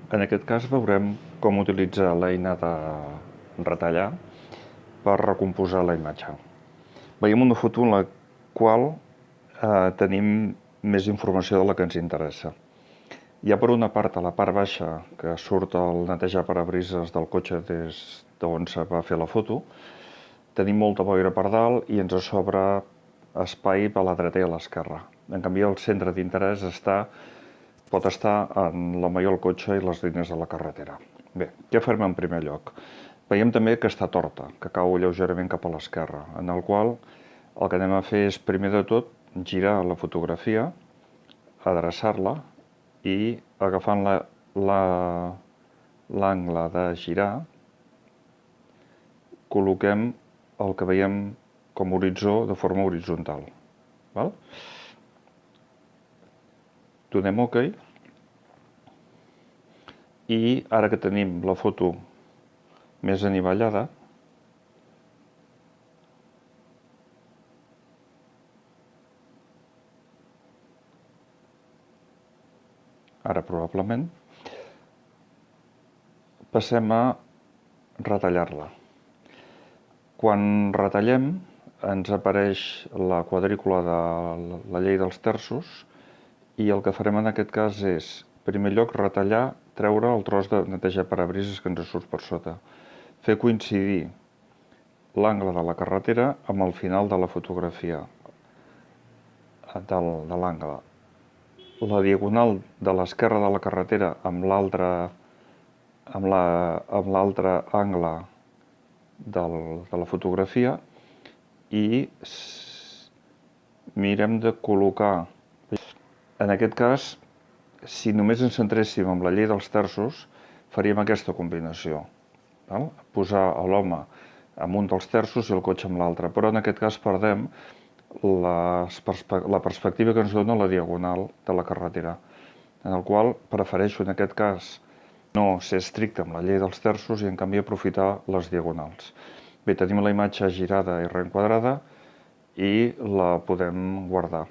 En aquest cas veurem com utilitzar l'eina de retallar per recomposar la imatge. Veiem una foto en la qual tenim més informació de la que ens interessa. Hi ha per una part, a la part baixa, que surt el netejar parabrises del cotxe des d'on se va fer la foto. Tenim molta boira per dalt i ens sobra espai a la dreta i a l'esquerra. En canvi, el centre d'interès pot estar en la maioria del cotxe i les línies de la carretera. Bé, què farem en primer lloc? Veiem també que està torta, que cau lleugerament cap a l'esquerra, en el qual el que anem a fer és, primer de tot, girar la fotografia, adreçar-la i agafant l'angle de girar, col·loquem el que veiem com a horitzó de forma horitzontal. Val? Donem OK. I ara que tenim la foto més anivellada, ara probablement, passem a retallar-la. Quan retallem ens apareix la quadrícula de la llei dels terços i el que farem en aquest cas és, en primer lloc, retallar, treure el tros de netejar parabrises que ens surt per sota. Fer coincidir l'angle de la carretera amb el final de la fotografia, de l'angle. La diagonal de l'esquerra de la carretera amb l'altre angle de la fotografia i mirem de col·locar. En aquest cas, si només ens centréssim en la llei dels terços, faríem aquesta combinació. Posar l'home amb un dels terços i el cotxe amb l'altre, però en aquest cas perdem la perspectiva que ens dona la diagonal de la carretera, en el qual prefereixo en aquest cas no ser estricte amb la llei dels terços i en canvi aprofitar les diagonals. Bé, tenim la imatge girada i reenquadrada i la podem guardar.